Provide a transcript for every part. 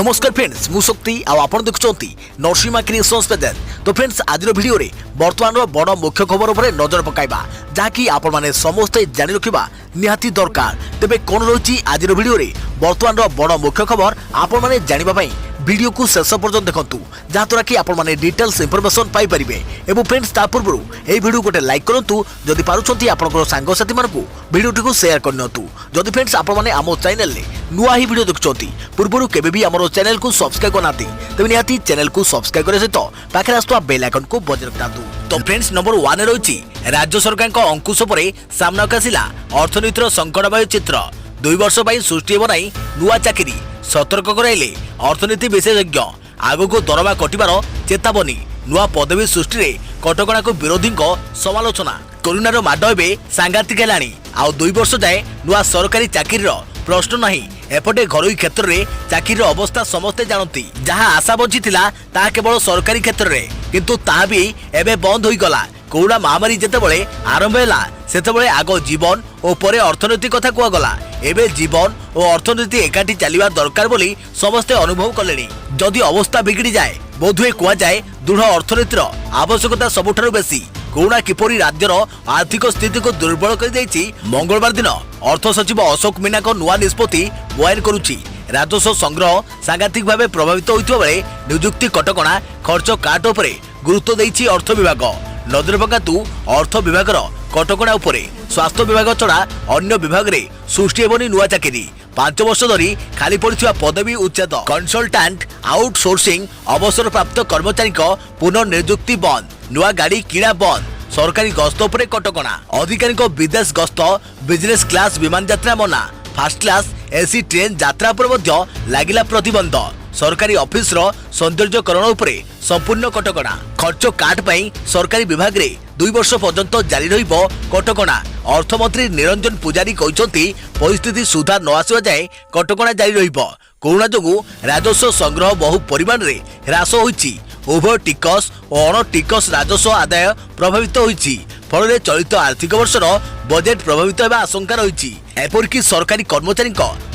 नमस्कार फ्रेंड्स मु शक्ति आपण देखुंती नरसिंहा क्रिएशंस पेज। तो फ्रेंड्स आज वीडियो रे वर्तमान बड़ मुख्य खबर उपर नजर पकाइबा जहाँकि आपण माने समस्ते जानि रखिबा निहाती दरकार। तेबे कोन रही आज वीडियो रे वर्तमान बड़ मुख्य खबर आपण माने जानिबा पई वीडियो को शेष पर्यंत देखंतु जहाँद्वारा कि आपण माने डिटेल्स इंफॉर्मेशन पाई परिबे। एवं फ्रेंड्स ता पूर्व ए वीडियो गोटे लाइक करंतु जदि पारुछंती आपनकर सांग साथी मानकु वीडियो को शेयर करनतु। जदि फ्रेंड्स आपण माने आमो चैनल ले नुआ ही वीडियो देखुछंती पूर्वरु केबे भी हमरो चैनल को सब्सक्राइब करनाती तबे निहाती चैनल को सब्सक्राइब करे सहित पाखे आस्तुवा बेल आइकन को बजाय रखतातु। तो फ्रेंड्स नंबर 1 रे रहिछि राज्य सरकार को अंकुश परे सामना कासिला अर्थनीतिर संकटमय चित्र। 2 वर्ष पई सृष्टि बनाई नुआ चाकरी सतर्क कराइले अर्थनीति विशेषज्ञ। आगको दरमा कटिबार चेतावनी नुआ पदवी सृष्टि रे कटकणा को विरोधी समालोचना। कोरोनार माड एबे सांघातिक हेलाणी आ 2 वर्ष जाए नुआ सरकारी चाकरीर प्रश्न नहीं। एपटे घरोई क्षेत्र में चाकरी अवस्था समस्ते जानती जहाँ आशा बंची ताहा केवल सरकारी क्षेत्र में किंतु ताहा भी एबे बंद होई गला। कोरोना महामारी जेतेबेले आरंभ हैला सेतेबेले आगो जीवन और परे अर्थनीति कथा कुआगला। एबे जीवन और अर्थनीति एकाठी चलिबा दरकार बोली समस्ते अनुभव कलेनी। जदि अवस्था बिगड़ी जाए बोधुए कुआ जाए दृढ़ अर्थनीतिर आवश्यकता सबुठारु बेसी। कोरोना किपरि राज्यर आर्थिक स्थिति को दुर्बल कर देछि मंगलवार दिन अर्थ सचिव अशोक मीना को नुआ निष्पत्ति बयान करुछि। राजस्व संग्रह सांघातिक भाव प्रभावित होइतो बेले नियुक्ति कटकणा खर्च काट उपरे गुरुत्व देछि अर्थ विभाग। नजर पकातु अर्थ विभागर कटकणा उपरे स्वास्थ्य विभाग छड़ा अन्य विभाग रे सृष्टि हेबनी नुआ चाकरी। 5 वर्ष धरी खाली पड़िथिबा पदवी उच्छेद कंसल्टेंट आउटसोर्सिंग अवसर प्राप्त कर्मचारी पुनर्नियुक्ति बंद। नुआ गाड़ी किणा बंद। सरकारी गस्त उपरे कटकणा। अधिकारी विदेश गस्त बिजनेस क्लास विमान यात्रा मना। फास्ट क्लास एसी ट्रेन यात्रा पर लागिला प्रतिबंध। सरकारी ऑफिस रो सौंदर्यकरण उपरे संपूर्ण कटकणा। खर्च काट पई सरकारी विभाग रे 2 वर्ष पर्यंत जारी रहिबो कटकणा। अर्थमंत्री निरंजन पुजारी कहते परिस्थिति सुधार न आसवा जाए कटकणा जारी रहिबो। कोरोना जोगु राजस्व संग्रह बहु परिमाण रे ह्रास होइछि। उभय टिकस और अण टिकस राजस्व आदाय प्रभावित होइछि। फल चलित आर्थिक वर्षर बजेट प्रभावित होगा आशंका रही। एपरिक सरकारी कर्मचारी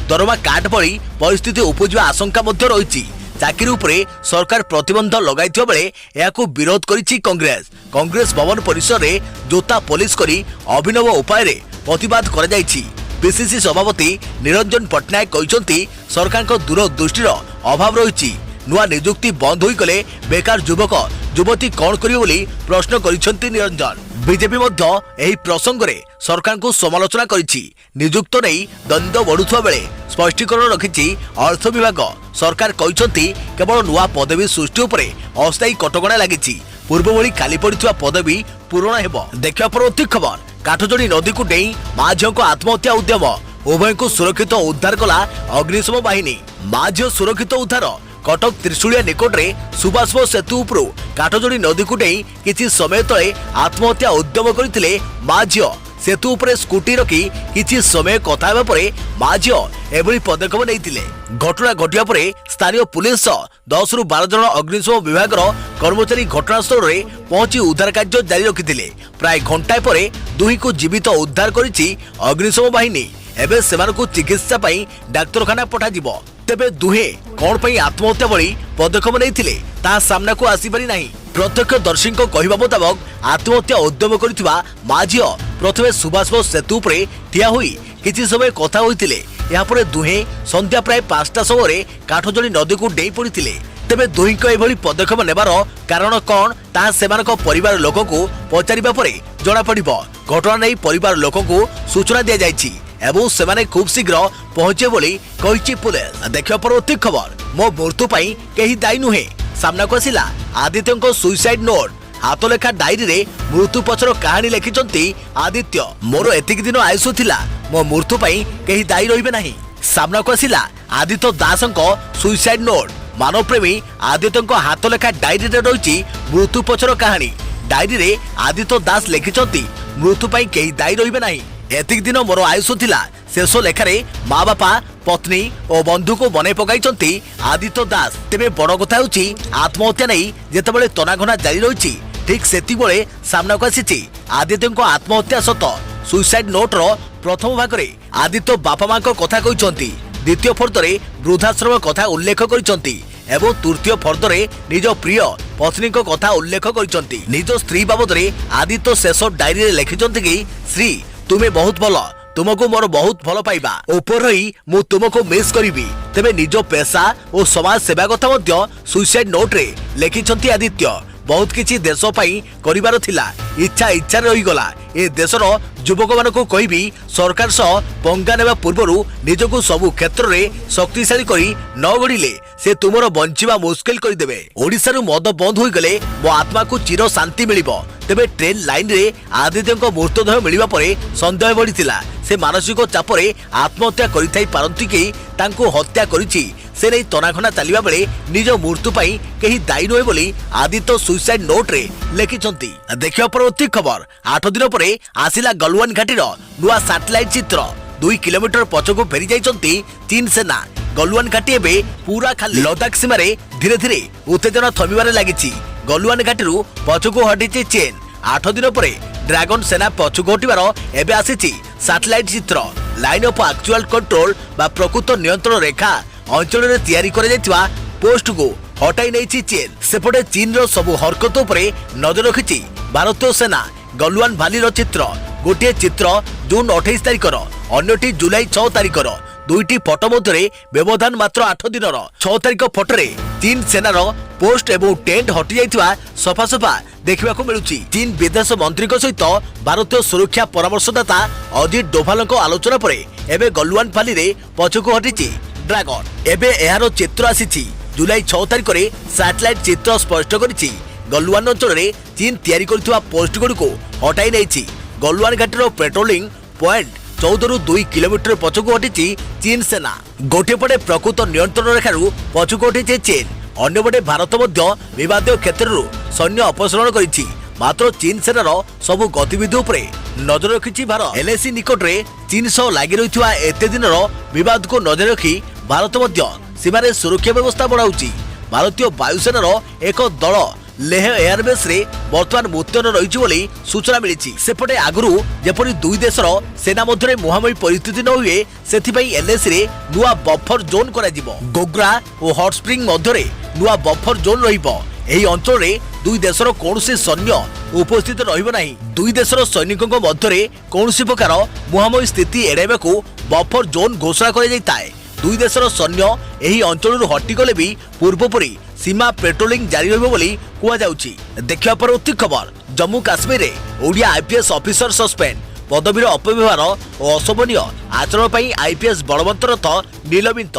दरमा काट भली परिस्थिति उपजा आशंका रही। चाकरी उपरे सरकार प्रतिबंध लगाइथिबा बेले याकू विरोध करिछि कांग्रेस। कांग्रेस भवन परिसर रे जोता पुलिस करी अभिनव उपाय रे प्रतिवाद करा जाइछि। पीसीसी सभापति निरंजन पट्टनायक कहते सरकार को दूरदृष्टिर अभाव रही। नुआ नियुक्ति बंद होई गले बेकार युवक युवती कौन करिवे बोली प्रश्न करिसेंती निरंजन। बीजेपी मध्य एही प्रसंग रे सरकार को समालोचना करिछि। नियुक्त नहीं द्वंद्व बढ़ुवा बेले स्पष्टीकरण रखिछि अर्थ विभाग। सरकार कहते केवल नुआ पदवी सृष्टि उपरे अस्थायी कटकणा लागिछि। पूर्व भली खाली पड़िथिबा पदवी पूरण हेबो। देखिबा परवर्ती खबर काठजोड़ी नदी को डेई मां झियो को आत्महत्या उद्यम। उभय को सुरक्षित उद्धार कला अग्निशम बाहिनी। मां झियो सुरक्षित उद्धार। कटक त्रिशूलिया निकट में सुभाष बोस सेतु उपरू काठजोड़ी नदी को डेई किछि समय तले आत्महत्या उद्यम करथिले मां झियो। सेतु उपरे स्कूटी रखी किछि समय कथा हेबा परे मां झियो एभली पदक्षेप नैथिले। घटना घटिया परे स्थानीय पुलिस 10 रु 12 जन अग्निशम विभाग कर्मचारी घटनास्थल रे पहुंची उद्धार कार्य जारी रखिथिले। प्राय घंटाए परे दुही को जीवित उद्धार करिछि अग्निशम बाहिनी। एबे सेमानकु चिकित्सा पई डाक्तरखाना पठा जिवो। तेबे दुहे कौन पई आत्महत्या भली पदक्षेप नैथिले ता सामना को आसी पारि नाही। प्रत्यक्षदर्शी कहवा मुताबक आत्महत्या उद्यम करथिबा मां झियो प्रथमे सुभाष बोस सेतु उपरे ठिया होई किछि समय कथा होइतिले। या परे दुहे संध्या प्राय 5टा समय काठजोड़ी नदी को डेई पड़िथिले। तेबे दुहीक एभली पदक्षेप नेबार कारण कौन ता सेमानक परिवार लोक को पचारिबा परे जणा पड़िबो। घटना नै परिवार लोक को सूचना दिया जायछि एवं सेमाने खूब शीघ्र पहुंचे बोली कहिछि पुलिस। देखिबा परवर्ती खबर मो मृत्यु पई केही दायी नुहे सामना को आसिला आदित्य सुइसाइड नोट। हाथलेखा डायरी रे मृत्यु पछर कहानी लिखिचंती आदित्य। मोर एतिक दिन आयुष थिला मो मृत्यु पई केही दायी रहिबे नाही सामना को आसिला आदित्य दासंको सुइसाइड नोट। मानव प्रेमी आदित्य हाथलेखा डायरी रे रहिछि मृत्यु पछर कहानी। डायरी रे आदित्य दास लिखिचंती मृत्यु पई केही दायी रहिबे नाही। एतिक दिन मोर आयुष थिला शेष लेखारे माँ बापा पत्नी और बंधु को बने पकाई आदित्य दास। तेबे बड़ कथा होछि आत्महत्या नहीं जेतेबेले तनाघना जारी रही ठीक सेति बेले सामना को आसी आदित्य आत्महत्या सत सुइसाइड नोट रो प्रथम भाग रे आदित्य बापा मां को कथा कहते द्वितीय फर्दरे वृद्धाश्रम कथा उल्लेख करिसंती एवं तृतीय फर्दरे निज प्रिय पत्नी कथा उल्लेख करिसंती। निज स्त्री बाबदरे आदित्य शेष डायरी रे लिखिसंती कि श्री तुम्हें बहुत भल तुमको मोर बहुत भल पाइबा ऊपर ही मु तुमको मिस करिवि तेबे निज पेशा और समाज सेवा कथा मध्य सुसाइड नोट रे लिखिसंती आदित्य। बहुत किछि देश पाई करिवार थिला इच्छा इच्छा रही गला ए देशर युवक मानकु कहबी सरकार सह पंगा नेबा पूर्वरु निजको सबु क्षेत्र रे शक्तिशाली करी न गढ़िले से तुमर बंचिबा मुश्किल कर देबे। ओडिसा रु मद बंद होई गले मो आत्मा को चिर शांति मिलिबो। तेबे ट्रेन लाइन रे आदित्यको मृतदेह मिलिबा परे संदेह बढ़िथिला से मानसिक चापरे आत्महत्या करिथाई पारंती कि तांको हत्या करिछि से नहीं तनाखना चलिबा बेले निज मृत्यु पाई केही दायी नहे बोली आदित्य सुसाइड नोट रे लिखिसंती। देखियो परवर्ती खबर 8 दिन परे आसिला गलवान घाटीर नुआ सैटेलाइट चित्र 2 किलोमीटर पछको फेरी जाइसंती चीन सेना। गलवान घाटी एबे पूरा खाली लद्दाख सीमारे धीरे धीरे उत्तेजना थमिबारे लागिछि। गलवान घाटीरु पछको हटिछि चीन। 8 दिन परे ड्रैगन सेना पछको हटिबार एबे आसीछि सैटेलाइट चित्र। लाइन ऑफ एक्चुअल कंट्रोल बा प्रकृत नियंत्रण रेखा अंचल रे तैयारी करे जायतिबा पोस्ट को हटाई नहीं चीन। सेपटे चीन रो सबु हरकत उपरे नजर रखिछि भारतीय सेना। गलवान भैली रो चित्र गोटे चित्र जून 28 तारिखर अन्यटी जुलाई 6 तारिखर दुईटी फोटो मध्य व्यवधान मात्र 8 दिन। 6 तारिख फोटोरे चीन सेनार पोस्ट एवं टेंट हटि जाइतिबा सफा सफा देखा मिलुछि। चीन विदेश मंत्री सहित भारतीय सुरक्षा परामर्शदाता अजित डोभाल आलोचना पर एबे गलवान भैली रे पछको हटिछि ड्रैगन। एबे एहारो चित्र आसीछि जुलाई 6 तारिख रे सैटेलाइट चित्र स्पष्ट करिछि गलवान अंचल रे चीन तैयारी करथिबा पोस्ट गुडको हटाई नैछि। गलवान घाटीर पेट्रोलिंग पॉइंट 14 रु 2 किलोमीटर पछको हटिछि चीन सेना। गोटे पटे प्रकृत नियंत्रण रेखारु पछको हटिछि चीन अन्य पटे भारत मध्य विवादीय क्षेत्ररु सैन्य अपसरण करिछि। मात्र चीन सेनार सबु गतिविधि उपरे नजर रखिछि भारत। एलएसी निकट रे चीन सह लागि रहिथिबा एते दिनर विवाद को नजर रखी भारत मध्य सीमारे सुरक्षा व्यवस्था बढ़ाउछि। भारतीय वायुसेनार एक दल लेह एयरबेस रे वर्तमान मुतयन रहिछि बोली सूचना मिलिछि। सेपटे आगरु जेपरि दुई देशर सेना मध्य मुहांमुही परिस्थिति न हुए सेथिपई एलएसी रे नुआ बफर जोन करा जिवो। गोग्रा और हॉट स्प्रिंग मध्य नुआ बफर जोन रहिबो। एही अंचल रे दुई देशर कोनोसी सैन्य उपस्थित रहिबो नाही। दुई देशर सैनिकक मध्य कोनोसी प्रकार मुहांमुही स्थिति एड़ाइबाकू बफर जोन घोषणा करा जायताय। दुई देशर सैन्य एही अंचल हटिगले भी पूर्वपरी सीमा पेट्रोलिंग जारी रहिबो बोली कुआ जाउछि। देखिया परवर्ती खबर जम्मू काश्मीर रे ओडिया आईपीएस ऑफिसर सस्पेंड पदवीर अपव्यवहार और अशोभनीय आचरण पर आईपीएस बलवंत रथ निलंबित।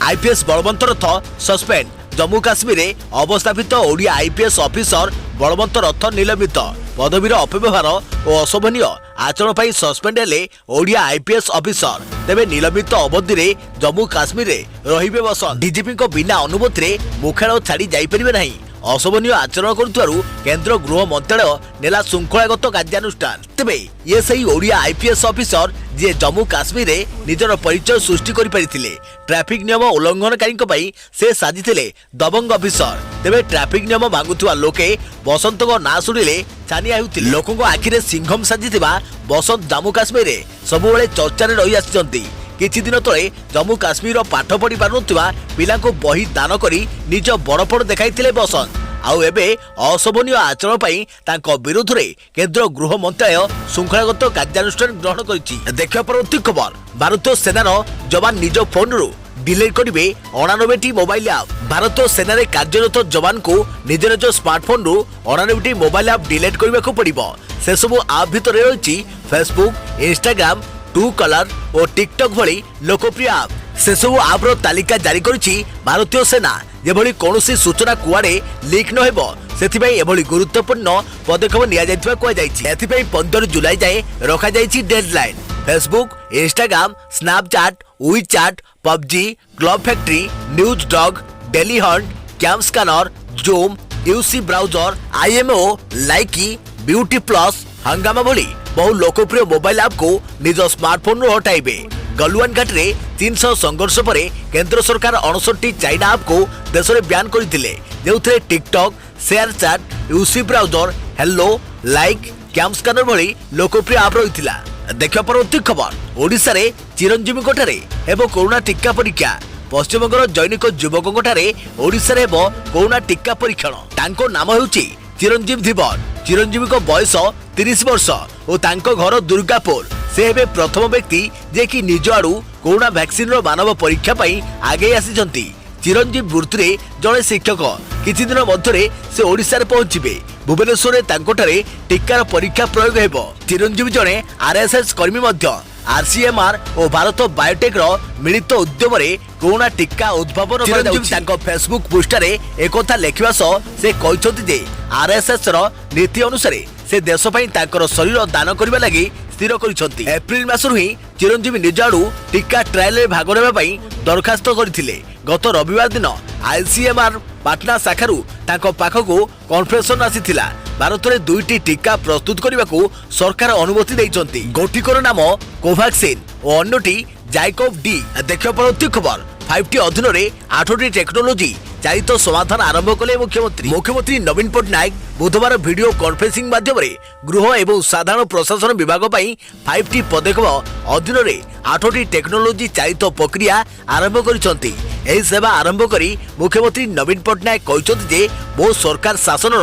आईपीएस बलवंत रथ सस्पेंड जम्मू काश्मीर रे अवस्थापित ओडिया आईपीएस ऑफिसर बलवंत रथ निलंबित। पदवीर अपव्यवहार और अशोभनीय आचरण पर सस्पेंड हेले ओडिया आईपीएस ऑफिसर। तेबे निलंबित अवधि रे जम्मू काश्मीर रे रहिबे बसन। डीजीपी को बिना अनुमति रे मुख्यालय छाड़ी जाई परिबे नाही। अशोभनीय आचरण करुथारु केंद्र गृह मंत्रालय नेला श्रृंखलागत कार्यानुष्ठान। तेबे ये सही ओडिया आईपीएस ऑफिसर जे जम्मू काश्मीर रे निजर परिचय सृष्टि करि परिथिले। ट्रैफिक नियम उल्लंघनकारी पई से साजिथिले दबंग ऑफिसर। तेबे ट्रैफिक नियम मांगुथुवा लोके बसंत को ना सुनिले छानिया हेउथिले। लोकंक आखिरे सिंघम साजिथिबा बसंत जम्मू काश्मीर रे सबुबेले चर्चा रे रहि आछिसंती। किछि दिन तले जम्मू काश्मीर पाठ पढ़ी पारुनथिबा पिलांको बही दान करी निज बड़पड़ देखाइथिले बसंत। आउ एबे अशोभनीय आचरण पई तांको विरोध रे केंद्र गृह मंत्रालय श्रृंखलागत कार्यानुष्ठान ग्रहण करिछि। देखिया परवर्ती खबर भारतीय सेनार जवान निज फोन रु डिलीट करिवे 89टी मोबाइल ऐप। भारतीय सेना रे कार्यरत जवान को निज निज स्मार्टफोन रु 89टी मोबाइल ऐप डिलीट करबाको पड़िबो। से सब ऐप भितर रहिछि फेसबुक, इंस्टाग्राम, ट्रू कलर और टिकटॉक भली लोकप्रिय ऐप। से सब ऐप रो तालिका जारी करिछि भारतीय सेना। जेभली कोनोसी सूचना कुआडे लीक न हेबो सेथिपई एभली गुरुत्वपूर्ण पदक्षेप निया जायतिबा कुआ जायछि। एथिपई 15 जुलाई जाए रखा जायछि deadline. Facebook, Instagram, Snapchat, WeChat, PUBG, Club Factory, NewsDog, Dailyhunt, CamScanner, Zoom, UC Browser, IMO, Likee, BeautyPlus, Hungama भली बहु लोकप्रिय मोबाइल ऐप को निज स्मार्टफोन रो हटाइबे। गलवान घाटी रे चीन सह संघर्ष पर केंद्र सरकार 59टी चाइना ऐप को देश में ब्यान करथिले। जेउथरे TikTok, ShareChat, UC Browser, Helo, Likee, CamScanner भली लोकप्रिय ऐप रहिथिला। देखिया परवर्ती खबर ओडिशा रे चिरंजीवी कोठारे हेबो कोरोना टीका परीक्षा पश्चिमबंगर जैनिक युवक ठारे ओडिशा रे हेबो कोरोना टीका परीक्षण तांको नाम हेउची चिरंजीव धीवर चिरंजीवी को बयस 30 वर्ष और तांको घर दुर्गापुर से हेबे प्रथम व्यक्ति जे कि निज आड़ू कोरोना वैक्सीन रो मानव परीक्षा पई आगे आसी चिरंजीव वृत्ति जड़े शिक्षक किछि दिन मध्य से ओडिशा रे पहुंचबे भुवनेश्वर तांकोठारे टीकार परीक्षा प्रयोग हेबो चिरंजीवी जड़े आरएसएस कर्मी मध्य आरसीएमआर और भारत बायोटेक रो मिलित उद्यम रे कोरोना टीका उद्भावन चिरंजीवी तांको फेसबुक पृष्ठारे एकथा लेखिबा सह से कहिसथि जे आरएसएस रो नीति अनुसार से देश पई तांकर शरीर दान करबा लागि स्थिर करिसथि एप्रिल मासरु ही चिरंजीवी निज आड़ू टीका ट्रायल रे भाग नेबा पई दरखास्त करथिले गत रविवार दिन आईसीएमआर पाटना शाखारू तांको पाखकू कन्फरेशन आसीथिला भारत में 2टी टीका प्रस्तुत करने को सरकार अनुमति देइचंती गोटिकर नाम कोवैक्सीन और अन्यटी जाइकोव डी देखिया परवर्ती खबर 5टी अधीन रे 8टी टेक्नोलोजी चालित समाधान आरंभ कले मुख्यमंत्री नवीन पट्टनायक बुधवार वीडियो कॉन्फ्रेंसिंग माध्यम गृह एवं साधारण प्रशासन विभाग 5टी पदक्षेप अधीन रे 8टी टेक्नोलोजी चालित प्रक्रिया आरंभ करिसंती एही सेवा आरंभ करी मुख्यमंत्री नवीन पट्टनायक कहते जे मो सरकार शासन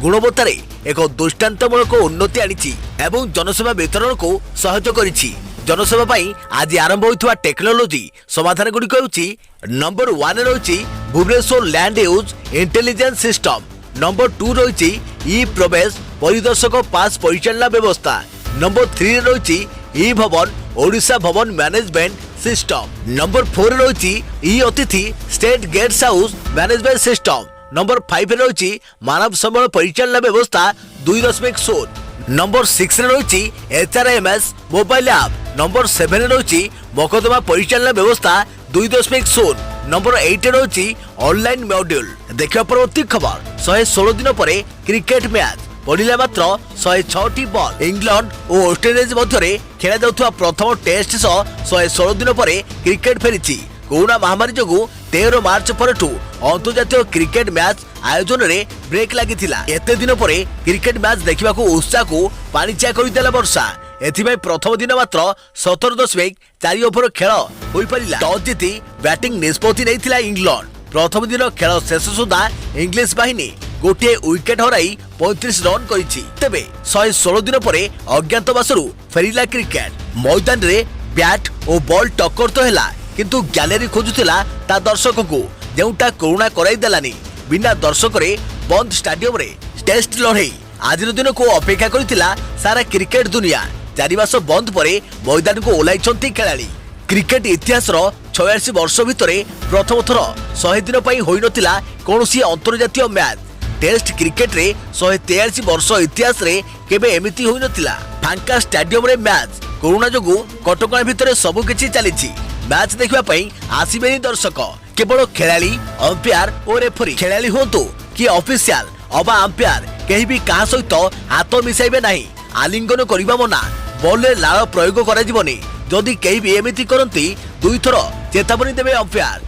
गुणवत्तार एक दृष्टांतमूलक उन्नति आनी एवं जनसेवा वितरण को सहज करिछि जनसेवा पाई आज आरंभ होइथवा टेक्नोलोजी समाधान गुडी कहउछि नंबर 1 रहिछि Bhubaneswar land use intelligence system number 2 रहिछि ई प्रवेश परिदर्शक पास परिचालना व्यवस्था नंबर 3 रहिछि ई भवन ओडिशा भवन मैनेजमेंट सिस्टम नंबर 4 रहिछि ई अतिथि state guest house management system number 5 रहिछि मानव संबल परिचालना व्यवस्था 2.0 नंबर 6 रहिछि एचआरएमएस मोबाइल ऐप नंबर 7 रहिछि मोकदमा परिचालना व्यवस्था 2.0 नंबर 8 रहिछि ऑनलाइन मॉड्यूल देखिया परवर्ती खबर 116 दिन परे क्रिकेट मैच पड़िला मात्र 106टी बॉल इंग्लैंड और ऑस्ट्रेलिया मध्य खेला जाउथवा प्रथम टेस्ट 116 दिन परे क्रिकेट फेरिछि कोरोना महामारी जोगु 13 मार्च परठू अंतर्जातीय क्रिकेट मैच आयोजन रे ब्रेक लागिथिला एते दिन परे क्रिकेट मैच देखिबाकू उत्साह को पानीचिया करिदेला वर्षा एथिबाई प्रथम दिन मात्र 17.4 ओवर खेल होई परिला टॉस जीति बैटिंग निष्पत्ति नैथिला इंग्लैंड प्रथम दिन खेल शेष सुधा इंग्लिश बाहिनी गोटे विकेट हराई 35 रन करिछि तेबे 116 दिन परे अज्ञातवासरू फेरिला क्रिकेट मैदान रे बैट और बॉल टक्कर तो हैला किंतु गैलरी खोजुथिला ता दर्शक को जेउटा कोरोना कराई देलानी बिना दर्शक रे बंद स्टेडियम रे टेस्ट लड़ई आज दिन को अपेक्षा करिथिला सारा क्रिकेट दुनिया 4 मास बंद परे मैदान को ओलाइछंती खेलाड़ी क्रिकेट इतिहास 86 वर्ष भितरे प्रथम थर 100 दिन पई होई नथिला कोनोसी अंतर्जातीय मैच टेस्ट क्रिकेट रे 143 वर्ष इतिहास रे केबे एमिति होई नथिला फांका स्टेडियम रे मैच कोरोना जोगु कटकणा भितरे सब किछि चलीछि मैच देखिबा पई आसीबेनी दर्शक केवल खेलाड़ी अंपायर और रेफरी खेलाड़ी होतु कि ऑफिशियल अबा अंपायर केही भी कहा सहित हाथ मिसाइबे नाही आलिंगन करिबा मना बॉल रे लाळ प्रयोग करा जिवनी जदि केही भी एमिति करंती दुई थर चेतावनी देबे अंपायर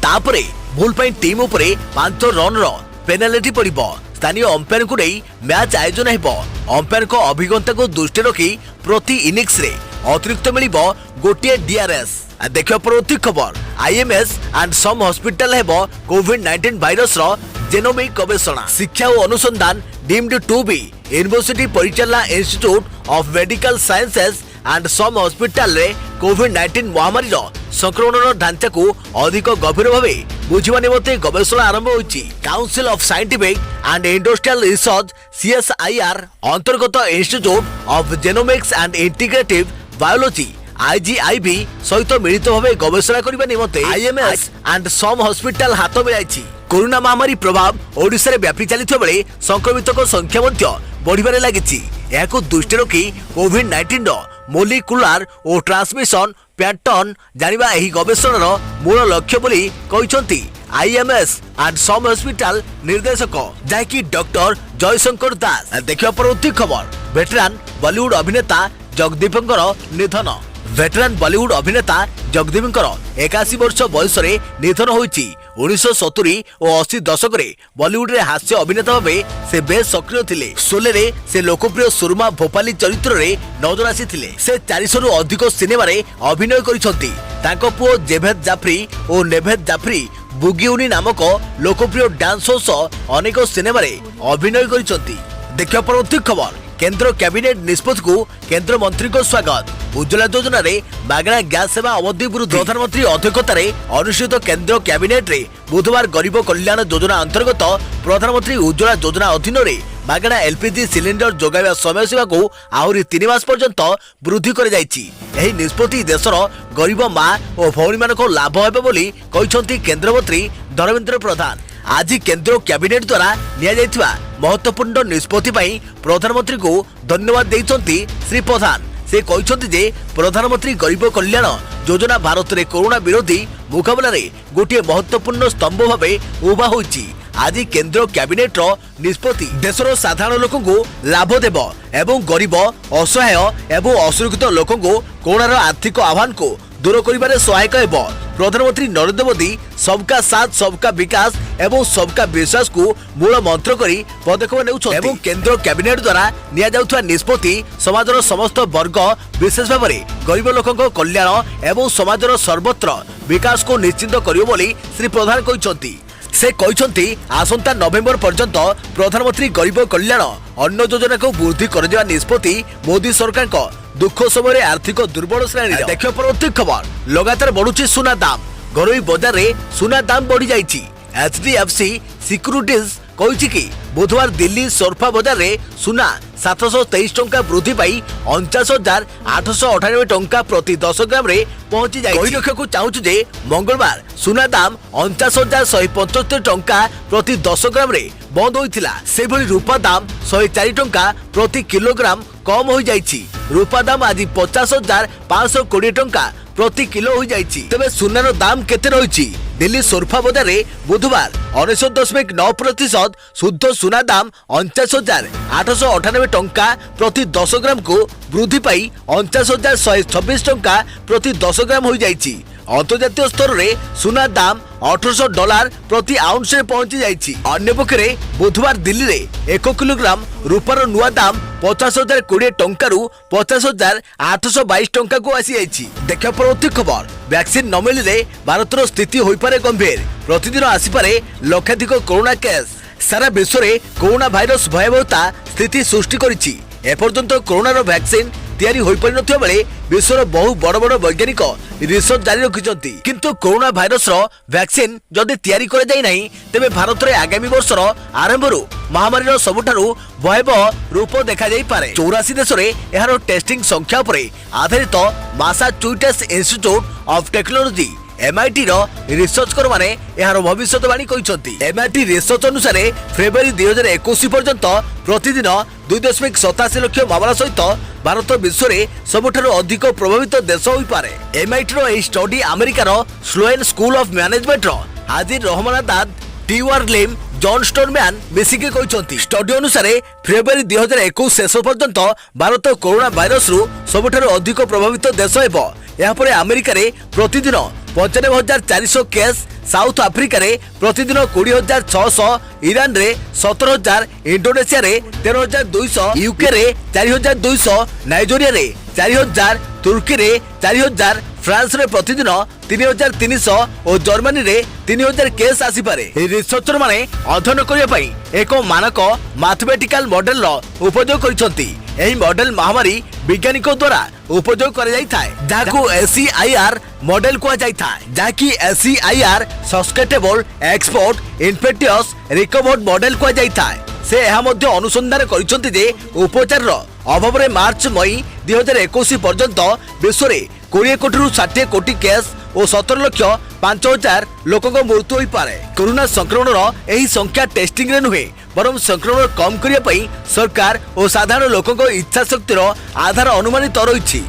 तापरे भूल पई टीम उपरे 5 रन रो पेनाल्टी पड़िबो स्थानीय अंपायर को नहीं मैच आयोजन हेबो अंपायर को अभिज्ञता को दृष्टि रखी प्रति इनिंग्स रे अतिरिक्त मिलिबो गोटे डीआरएस देखियो परवर्ती खबर आईएमएस एंड सम हॉस्पिटल हेबो कोविड-19 भाइरस रो जेनोमिक गवेषणा शिक्षा और अनुसंधान डीम्ड टू बी यूनिवर्सिटी परिचालना Institute of Medical Sciences and Sum Hospital रे कोविड-19 महामारी रो संक्रमण ढांचा को अधिक गभीर भाव बुझा निमते गवेषणा आरंभ होइछि Council of Scientific and Industrial Research CSIR अंतर्गत Institute of Genomics and Integrative Biology IGIB सहित मिलित भाव गवेषणा करने निमते आईएमएस एंड सम हॉस्पिटल हाथ मिलाई कोरोना महामारी प्रभाव ओडिशा रे व्यापी चलित बेले संक्रमितों संख्या बढ़िबारे लागिछि याकु दृष्टि रखी कोविड-19 रो मोलिकुलर और ट्रांसमिशन पैटर्न जानिबा एही गवेषणार मूल लक्ष्य बोली कहिसंती आईएमएस एंड सम हॉस्पिटल निर्देशक जाकी डॉक्टर जयशंकर दास देखिया परवर्ती खबर वेटरान बॉलीवुड अभिनेता जगदीपंकर निधन वेटरान बॉलीवुड अभिनेता जगदीपंकर 81 वर्ष बयस निधन होइछि 1970 ଓ 80 ଦଶକରେ ବଲିଉଡରେ ହାସ୍ୟ ଅଭିନେତା ଭାବେ ସେ ବେଶ୍ ସକ୍ରିୟ ଥିଲେ। ଶୋଲେରେ ସେ ଲୋକପ୍ରିୟ ସୁରମା ଭୋପାଲି ଚରିତ୍ରରେ ନଜର ଆସିଥିଲେ। ସେ 400ରୁ ଅଧିକ ସିନେମାରେ ଅଭିନୟ କରିଛନ୍ତି। ତାଙ୍କ ପୁଅ ଜେଭେଦ୍ ଜାଫ୍ରି ଓ ନେଭେଦ୍ ଜାଫ୍ରି ବୁଗିଉନି ନାମକ ଲୋକପ୍ରିୟ ଡ୍ୟାନ୍ସ ଶୋ ସହ ଅନେକ ସିନେମାରେ ଅଭିନୟ କରିଛନ୍ତି। ଦେଖିବା ପରବର୍ତ୍ତୀ ଖବର। केंद्र कैबिनेट निष्पत्ति को केंद्र मंत्री को स्वागत। उज्ज्वला योजना रे मागणा गैस सेवा अवधि वृद्धि। प्रधानमंत्री अध्यक्षतार अनुष्ठित केंद्र कैबिनेट रे बुधवार गरीब कल्याण योजना अंतर्गत प्रधानमंत्री उज्ज्वला योजना अधीन रे मागणा एलपीजी सिलिंडर जोगाइबा समय सीमा को आहरी 3 मास पर्यंत वृद्धि कर जायछि। एही निष्पत्ति देशर गरीब मां और भौणी मानको लाभ हेबे बोली कहिसंती केंद्र मंत्री धर्मेंद्र प्रधान। आज केंद्र कैबिनेट द्वारा निया जायथिबा महत्वपूर्ण निष्पत्ति पई प्रधानमंत्री को धन्यवाद देइछंती श्री प्रधान। से कहिसंती जे प्रधानमंत्री गरीब कल्याण योजना भारत रे कोरोना विरोधी मुकाबला रे गोटे महत्वपूर्ण स्तंभ भाबे उभा होइछि। आज केंद्र कैबिनेट रो निष्पत्ति देशर साधारण लोक को लाभ देव एवं गरीब असहाय एवं असुरक्षित लोक को कोरोना आर्थिक आह्वान को दूर करिबारे सहायक हेबो। प्रधानमंत्री नरेंद्र मोदी सबका साथ सबका विकास एवं सबका विश्वास को मूल मंत्र करी पदक्षेप नेउछथि एवं केंद्र कैबिनेट द्वारा निया जाउथवा निष्पत्ति समाजर समस्त वर्ग विशेष भाव में गरीब लोकंक कल्याण एवं समाजर सर्वत्र विकास को निश्चित करियो बोली श्री प्रधान कहिसंती। से कहिसंती आसंता नवेम्बर पर्यंत प्रधानमंत्री गरीब कल्याण अन्न योजना को वृद्धि कर दिया निष्पत्ति मोदी सरकार को दुख समय आर्थिक दुर्बल श्रेणी। देखियो परवर्ती खबर। लगातार बढ़ुची सुना दाम। घरोई बाजार रे सुना दाम बढ़ी जाइछि। एचडीएफसी सिक्यूरिटीज कहिछि कि बुधवार दिल्ली सोरफा बाजार रे सुना 723 टंका वृद्धि पाई 49,898 टंका प्रति 10 ग्राम रे पहुंची जाइछि। कहि रखिବାକୁ चाहूछु जे मंगलवार सुना दाम 49,175 टंका प्रति 10 ग्राम रे बंद होइथिला। से भली रूपा दाम 104 टंका प्रति किलोग्राम कम हो जाइछि। रूपा दाम आज 50,520 टंका प्रति किलो हो जाइछि। तबे सुनार दाम केते रहिछि? दिल्ली सोरफा बाजार रे बुधवार 99.9% शुद्ध सुना दाम 49,898 टंका प्रति 10 ग्राम को वृद्धि पाई 49,126 टंका प्रति 10 ग्राम हो जाइछि। अंतर्जातीय स्तर रे सुना दाम $18 प्रति आउंस रे पहुंची जाइछि। अन्य पक्षरे बुधवार दिल्ली रे 1 किलोग्राम रूपार नुआ दाम 50,020 टंका रु 50,822 टंका को आसी जाइछि। देखा परवर्ती खबर। वैक्सीन न मिलिले भारतर स्थिति होई पारे गंभीर। प्रतिदिन आसी पारे लक्षाधिक कोरोना केस। सारा विश्व रे कोरोना भाइरस भयावहता स्थिति सृष्टि करिछि। एपर्यंत कोरोना वैक्सीन तैयारी होई पारि नथिया बेले विश्वर बहु बड़ बड़ वैज्ञानिक रिसर्च जारी रखिछंती। किंतु कोरोना भाइरस रो वैक्सीन जदि तैयारी करे जाय नाही तेबे भारत रे आगामी वर्षर आरंभरू महामारी रो सबठारु भयावह रूप देखा जाई पारे। 84 देश रे एहारो टेस्टिंग संख्या परे आधारित Massachusetts institute of technology MIT रो रिसर्चकर माने एहारो भविष्यवाणी कहिसंती। MIT रिसर्च अनुसार फेब्रुआरी 2021 पर्यंत प्रतिदिन 2.87 लाख मामला सहित भारत विश्व रे सबठारु अधिक प्रभावित देश होई पारे। MIT रो एही स्टडी अमेरिकार स्लोएन स्कूल ऑफ मैनेजमेंट रो हाजिर रहमानदाद टीवारलिम जॉन स्टोरमैन मिसिके कहिसंती। स्टडी अनुसार फेब्रुआरी 2021 शेष पर्यंत भारत कोरोना भाइरस रु सबठारु अधिक प्रभावित देश हेबो। या परे अमेरिका रे प्रतिदिन 95,400 केस, साउथ आफ्रिका रे प्रतिदिन 20,600, ईरान रे 17,000, इंडोनेशिया रे 13,200, यूके रे 4,200, नाइजीरिया रे 4,000, तुर्की रे 4,000, फ्रांस रे प्रतिदिन 3,300 और जर्मनी रे 3,000 केस आसी पारे। रिसर्चर माने अध्ययन करिया पई एक मानक मैथमेटिकल मॉडल रो उपयोग करिसंती। एही मॉडल महामारी वैज्ञानिक द्वारा उपयोग कर जाई थाए जाको SCIR मॉडल को जाई थाए जाकी SCIR susceptible exposed infectious recovered model को जाई थाए। से एहा मध्ये अनुसंधान करिसंती जे उपचार रो अभाव रे मार्च मई 2021 पर्यंत विश्व रे 20 कोटी रु 60 कोटी केस और 17,05,000 लोकों को मृत्यु होई पारे। कोरोना संक्रमण रो एही संख्या टेस्टिंग रे नुहे बरम संक्रमण कम करिया पई सरकार और साधारण लोकों को इच्छा शक्ति रो आधार अनुमानित रहिछि।